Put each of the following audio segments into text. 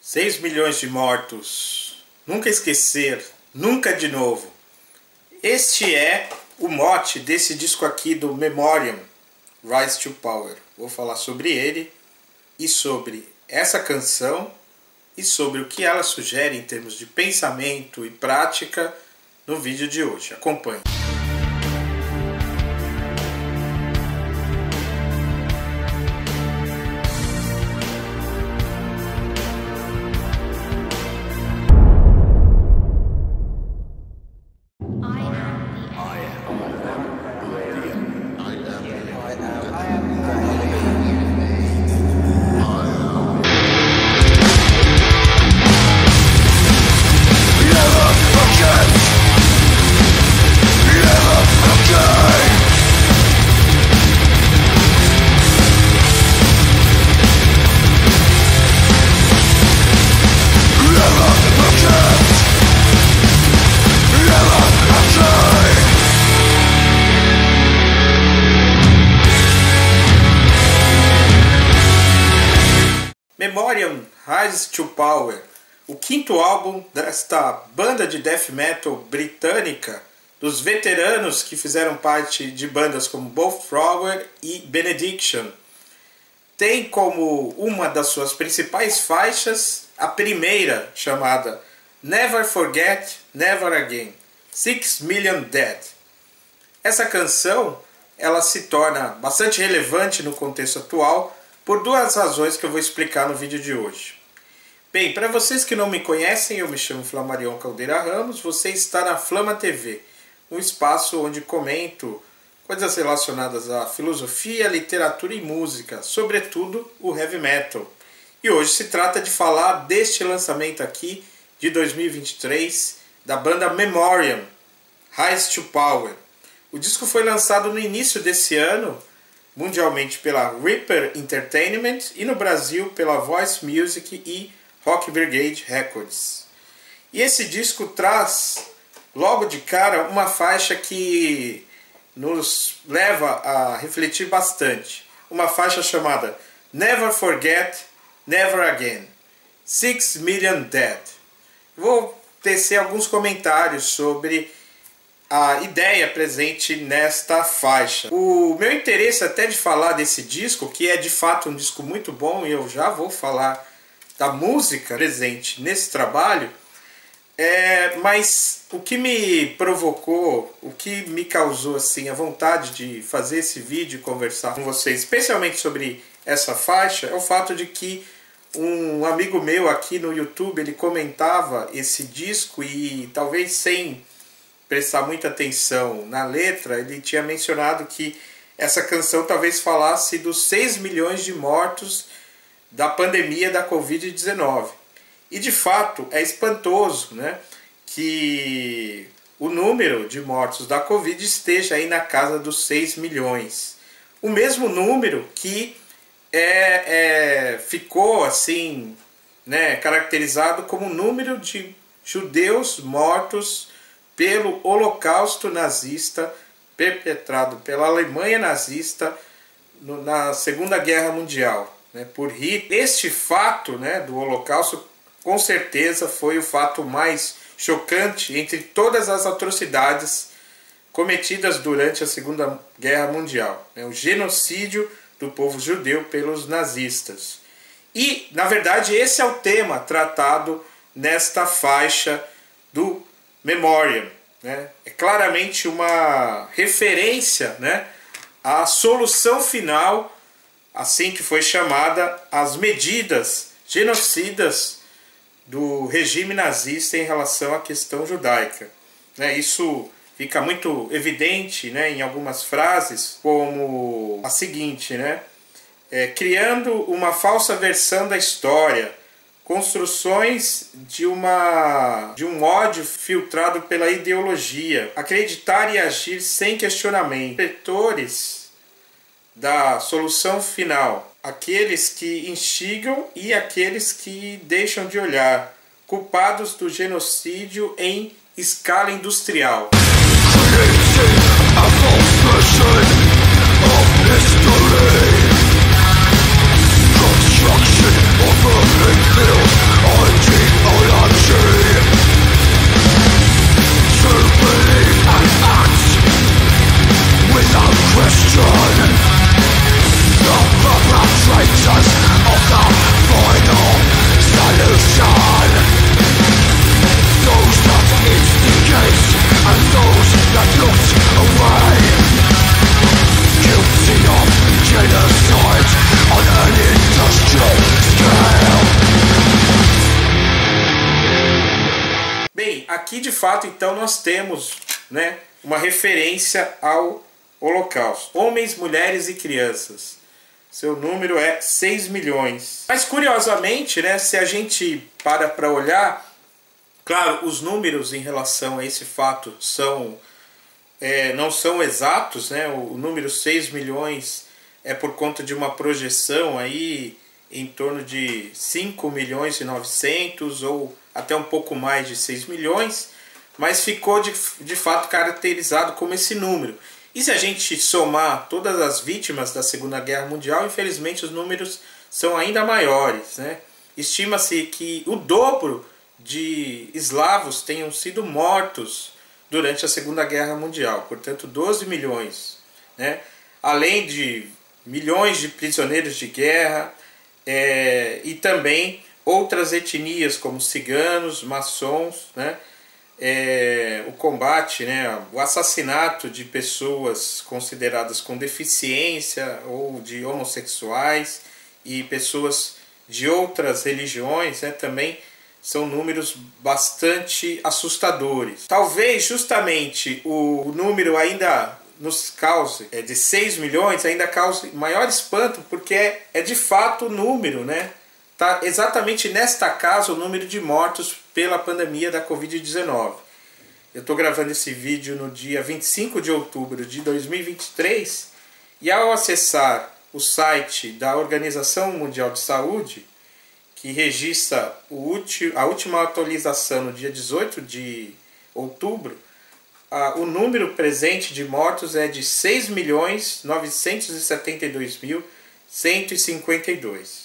6 milhões de mortos. Nunca esquecer, nunca de novo. Este é o mote desse disco aqui do Memoriam, Rise to Power. Vou falar sobre ele e sobre essa canção e sobre o que ela sugere em termos de pensamento e prática no vídeo de hoje. Acompanhe. Memoriam Rise to Power, o quinto álbum desta banda de death metal britânica, dos veteranos que fizeram parte de bandas como Bullfrogger e Benediction. Tem como uma das suas principais faixas a primeira, chamada Never Forget, Never Again, 6 Million Dead. Essa canção ela se torna bastante relevante no contexto atual por duas razões que eu vou explicar no vídeo de hoje. Bem, para vocês que não me conhecem, eu me chamo Flamarion Caldeira Ramos, você está na Flama TV, um espaço onde comento coisas relacionadas à filosofia, literatura e música, sobretudo o heavy metal. E hoje se trata de falar deste lançamento aqui de 2023 da banda Memoriam, Rise to Power. O disco foi lançado no início desse ano, mundialmente pela Reaper Entertainment e no Brasil pela Voice Music e Rock Brigade Records. E esse disco traz logo de cara uma faixa que nos leva a refletir bastante. Uma faixa chamada Never Forget, Never Again, 6 Million Dead. Vou tecer alguns comentários sobre a ideia presente nesta faixa. O meu interesse até de falar desse disco, que é de fato um disco muito bom, e eu já vou falar da música presente nesse trabalho, mas o que me provocou, o que me causou assim, a vontade de fazer esse vídeo e conversar com vocês, especialmente sobre essa faixa, é o fato de que um amigo meu aqui no YouTube, ele comentava esse disco e talvez sem prestar muita atenção na letra, ele tinha mencionado que essa canção talvez falasse dos 6 milhões de mortos da pandemia da Covid-19. E de fato é espantoso, né, que o número de mortos da Covid esteja aí na casa dos 6 milhões. O mesmo número que ficou assim, né, caracterizado como o número de judeus mortos pelo Holocausto nazista perpetrado pela Alemanha nazista na Segunda Guerra Mundial, né, por Hitler. Este fato, né, do Holocausto com certeza foi o fato mais chocante entre todas as atrocidades cometidas durante a Segunda Guerra Mundial, né, o genocídio do povo judeu pelos nazistas. E, na verdade, esse é o tema tratado nesta faixa do Memoriam, né? É claramente uma referência, né, à solução final, assim que foi chamada, às medidas genocidas do regime nazista em relação à questão judaica, né? Isso fica muito evidente, né, em algumas frases, como a seguinte, né? Criando uma falsa versão da história, construções de um ódio filtrado pela ideologia, acreditar e agir sem questionamento, detentores da solução final, aqueles que instigam e aqueles que deixam de olhar, culpados do genocídio em escala industrial. Construction of urban fields. aqui de fato então nós temos, né, uma referência ao Holocausto. Homens, mulheres e crianças. Seu número é 6 milhões. Mas curiosamente, né, se a gente para olhar, claro, os números em relação a esse fato não são exatos, né? O número 6 milhões é por conta de uma projeção aí em torno de 5 milhões e 900 ou até um pouco mais de 6 milhões, mas ficou de fato caracterizado como esse número. E se a gente somar todas as vítimas da Segunda Guerra Mundial, infelizmente os números são ainda maiores, né? Estima-se que o dobro de eslavos tenham sido mortos durante a Segunda Guerra Mundial, portanto 12 milhões, né? Além de milhões de prisioneiros de guerra e também outras etnias como ciganos, maçons, né? O combate, né? O assassinato de pessoas consideradas com deficiência ou de homossexuais e pessoas de outras religiões, né? Também são números bastante assustadores. Talvez justamente o número ainda nos cause, de 6 milhões, ainda cause maior espanto, porque é de fato o número, né? Está exatamente nesta casa o número de mortos pela pandemia da Covid-19. Eu estou gravando esse vídeo no dia 25 de outubro de 2023 e ao acessar o site da Organização Mundial de Saúde, que registra a última atualização no dia 18 de outubro, o número presente de mortos é de 6.972.152.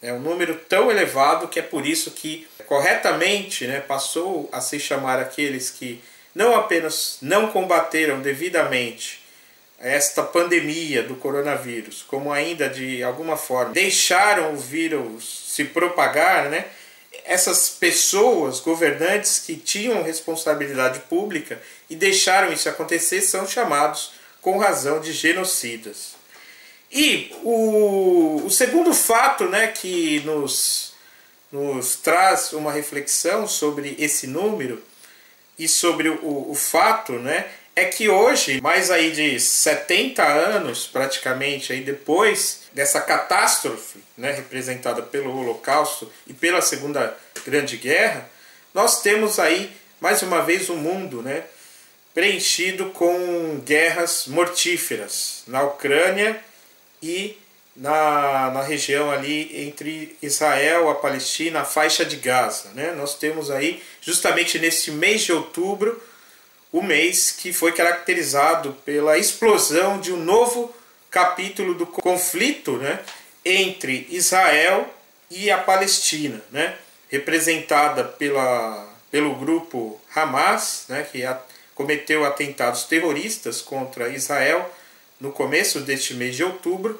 É um número tão elevado que é por isso que, corretamente, né, passou a se chamar aqueles que não apenas não combateram devidamente esta pandemia do coronavírus, como ainda de alguma forma deixaram o vírus se propagar, né? Essas pessoas, governantes que tinham responsabilidade pública e deixaram isso acontecer, são chamados com razão de genocidas. E o segundo fato, né, que nos traz uma reflexão sobre esse número e sobre o fato, né, é que hoje, mais aí de 70 anos praticamente aí depois dessa catástrofe, né, representada pelo Holocausto e pela Segunda Grande Guerra, nós temos aí mais uma vez um mundo, né, preenchido com guerras mortíferas na Ucrânia e na região ali entre Israel, a Palestina, a faixa de Gaza, né? Nós temos aí, justamente neste mês de outubro, o mês que foi caracterizado pela explosão de um novo capítulo do conflito, né, entre Israel e a Palestina, né, representada pelo grupo Hamas, né, que cometeu atentados terroristas contra Israel no começo deste mês de outubro,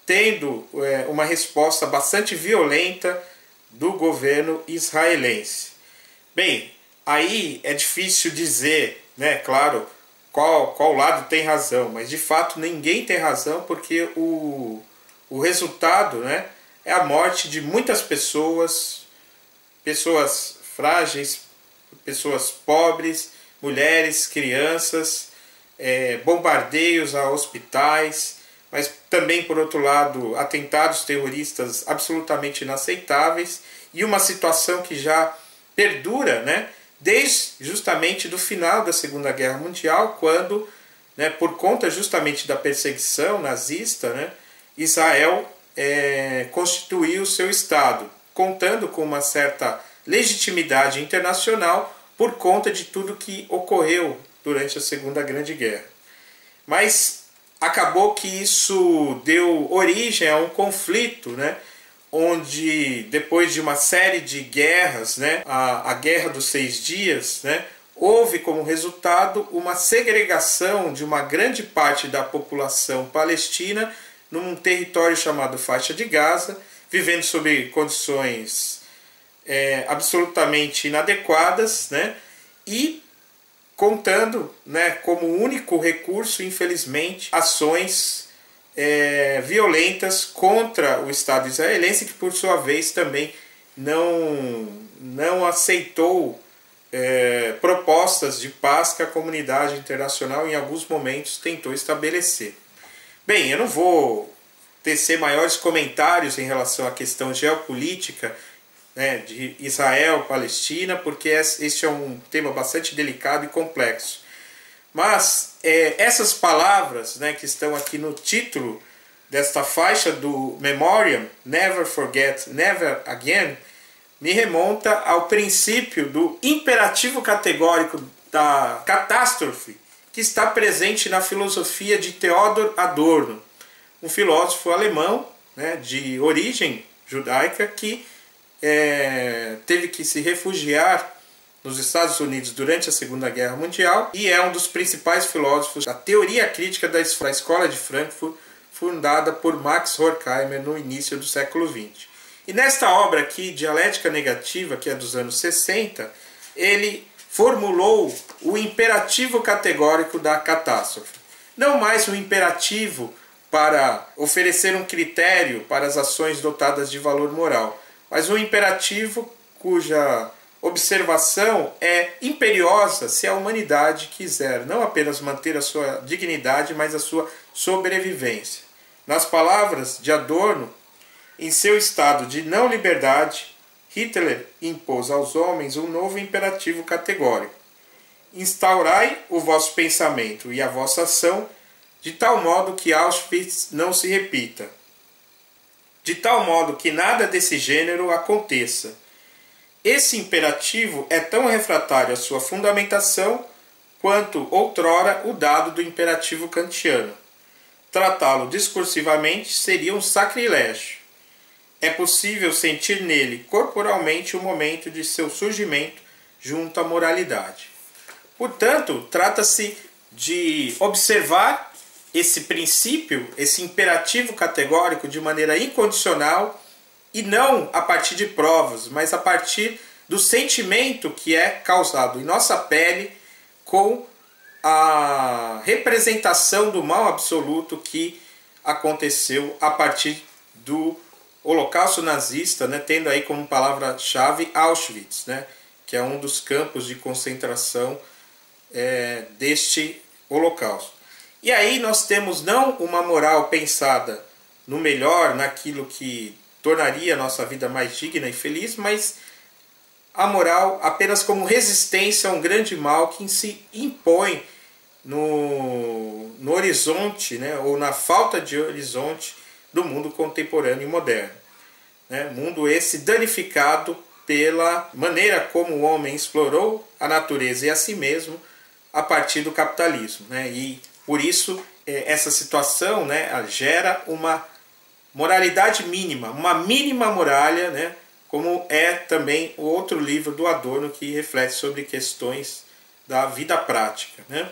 tendo uma resposta bastante violenta do governo israelense. Bem, aí é difícil dizer, né, claro, qual lado tem razão, mas de fato ninguém tem razão, porque o resultado, né, é a morte de muitas pessoas frágeis, pessoas pobres, mulheres, crianças, bombardeios a hospitais, mas também, por outro lado, atentados terroristas absolutamente inaceitáveis e uma situação que já perdura, né, desde justamente do final da Segunda Guerra Mundial, quando, né, por conta justamente da perseguição nazista, né, Israel constituiu o seu Estado, contando com uma certa legitimidade internacional por conta de tudo que ocorreu durante a Segunda Grande Guerra. Mas acabou que isso deu origem a um conflito, né, onde depois de uma série de guerras, né, a Guerra dos 6 Dias, né, houve como resultado uma segregação de uma grande parte da população palestina num território chamado Faixa de Gaza, vivendo sob condições absolutamente inadequadas, né, e contando, né, como único recurso, infelizmente, ações violentas contra o Estado israelense, que por sua vez também não aceitou propostas de paz que a comunidade internacional em alguns momentos tentou estabelecer. Bem, eu não vou tecer maiores comentários em relação à questão geopolítica, né, de Israel-Palestina, porque este é um tema bastante delicado e complexo. Mas essas palavras, né, que estão aqui no título desta faixa do Memoriam, Never Forget, Never Again, me remonta ao princípio do imperativo categórico da catástrofe que está presente na filosofia de Theodor Adorno, um filósofo alemão, né, de origem judaica que teve que se refugiar nos Estados Unidos durante a Segunda Guerra Mundial e é um dos principais filósofos da teoria crítica da Escola de Frankfurt, fundada por Max Horkheimer no início do século XX. E nesta obra aqui, Dialética Negativa, que é dos anos 60, ele formulou o imperativo categórico da catástrofe. Não mais um imperativo para oferecer um critério para as ações dotadas de valor moral, mas um imperativo cuja observação é imperiosa se a humanidade quiser não apenas manter a sua dignidade, mas a sua sobrevivência. Nas palavras de Adorno, em seu estado de não liberdade, Hitler impôs aos homens um novo imperativo categórico: instaurai o vosso pensamento e a vossa ação de tal modo que Auschwitz não se repita, de tal modo que nada desse gênero aconteça. Esse imperativo é tão refratário à sua fundamentação quanto outrora o dado do imperativo kantiano. Tratá-lo discursivamente seria um sacrilégio. É possível sentir nele corporalmente o momento de seu surgimento junto à moralidade. Portanto, trata-se de observar esse princípio, esse imperativo categórico de maneira incondicional e não a partir de provas, mas a partir do sentimento que é causado em nossa pele com a representação do mal absoluto que aconteceu a partir do Holocausto nazista, né, tendo aí como palavra-chave Auschwitz, né, que é um dos campos de concentração deste Holocausto. E aí nós temos não uma moral pensada no melhor, naquilo que tornaria a nossa vida mais digna e feliz, mas a moral apenas como resistência a um grande mal que se impõe no horizonte, né, ou na falta de horizonte do mundo contemporâneo e moderno. Né? Mundo esse danificado pela maneira como o homem explorou a natureza e a si mesmo a partir do capitalismo. Né? E por isso essa situação, né, gera uma moralidade mínima, uma mínima moralha, né, como é também o outro livro do Adorno que reflete sobre questões da vida prática. Né?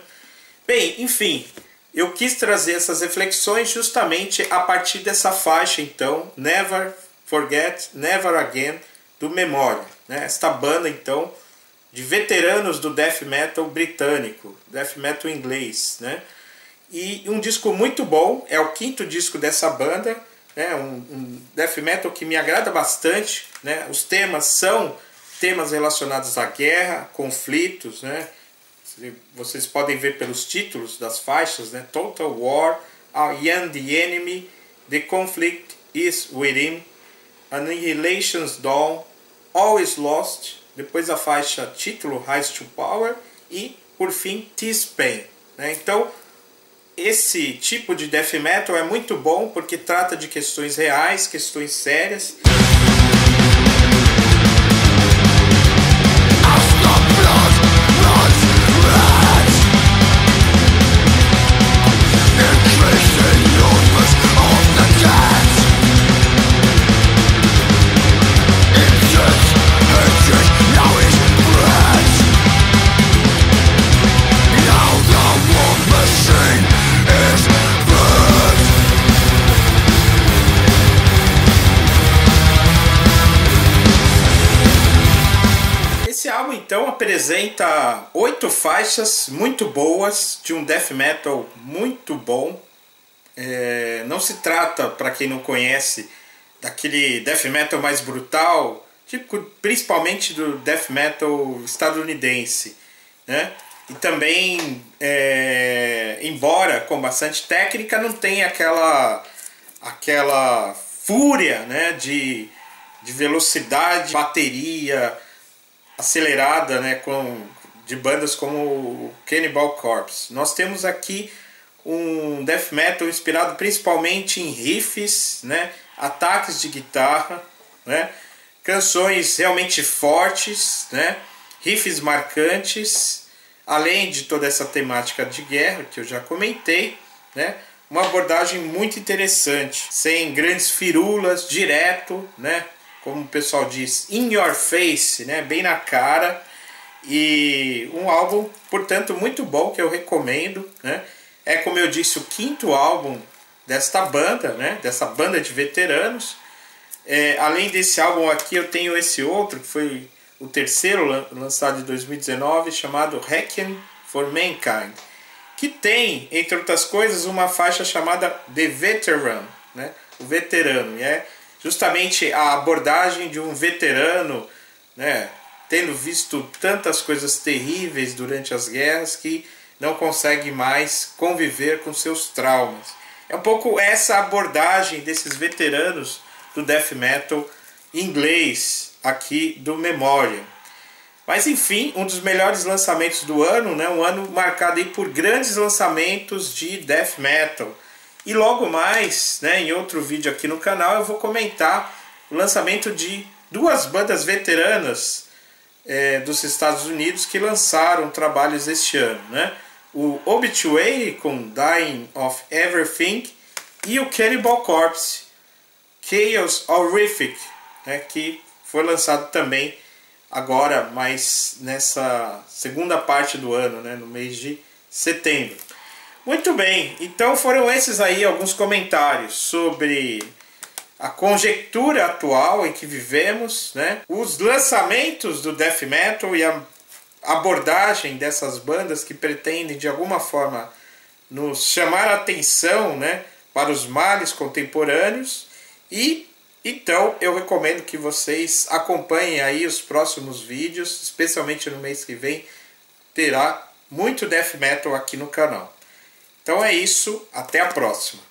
Bem, enfim, eu quis trazer essas reflexões justamente a partir dessa faixa, então, Never Forget, Never Again, do Memoriam. Né? Esta banda, então, de veteranos do death metal britânico, death metal inglês. Né? E um disco muito bom, é o 5º disco dessa banda, né? um death metal que me agrada bastante. Né? Os temas são temas relacionados à guerra, conflitos, né? Vocês podem ver pelos títulos das faixas, né? Total War, I Am the Enemy, The Conflict is Within, Annihilation's Dawn, All is Lost, depois a faixa título Rise to Power e, por fim, T-Spain. Né? Então, esse tipo de death metal é muito bom porque trata de questões reais, questões sérias. Então apresenta 8 faixas muito boas de um death metal muito bom. Não se trata, para quem não conhece, daquele death metal mais brutal, típico principalmente do death metal estadunidense, né? E também, embora com bastante técnica, não tem aquela fúria, né, de velocidade, bateria acelerada, né, de bandas como o Cannibal Corpse. Nós temos aqui um death metal inspirado principalmente em riffs, né, ataques de guitarra, né, canções realmente fortes, né, riffs marcantes, além de toda essa temática de guerra que eu já comentei, né, uma abordagem muito interessante, sem grandes firulas, direto, né, como o pessoal diz, in your face, né, bem na cara, e um álbum, portanto, muito bom, que eu recomendo, né. É, como eu disse, o 5º álbum desta banda, né, dessa banda de veteranos. Além desse álbum aqui, eu tenho esse outro, que foi o 3º, lançado em 2019, chamado Requiem for Mankind, que tem, entre outras coisas, uma faixa chamada The Veteran, né, o veterano, e é justamente a abordagem de um veterano, né, tendo visto tantas coisas terríveis durante as guerras, que não consegue mais conviver com seus traumas. É um pouco essa abordagem desses veteranos do death metal inglês aqui do Memoriam. Mas enfim, um dos melhores lançamentos do ano, né? Um ano marcado aí por grandes lançamentos de death metal. E logo mais, né, em outro vídeo aqui no canal, eu vou comentar o lançamento de 2 bandas veteranas dos Estados Unidos que lançaram trabalhos este ano, né? O Obituary com Dying of Everything e o Cannibal Corpse, Chaos Horrific, né, que foi lançado também agora, mas nessa segunda parte do ano, né, no mês de setembro. Muito bem, então foram esses aí alguns comentários sobre a conjectura atual em que vivemos, né, os lançamentos do death metal e a abordagem dessas bandas que pretendem de alguma forma nos chamar a atenção, né, para os males contemporâneos. E então eu recomendo que vocês acompanhem aí os próximos vídeos, especialmente no mês que vem terá muito death metal aqui no canal. Então é isso, até a próxima.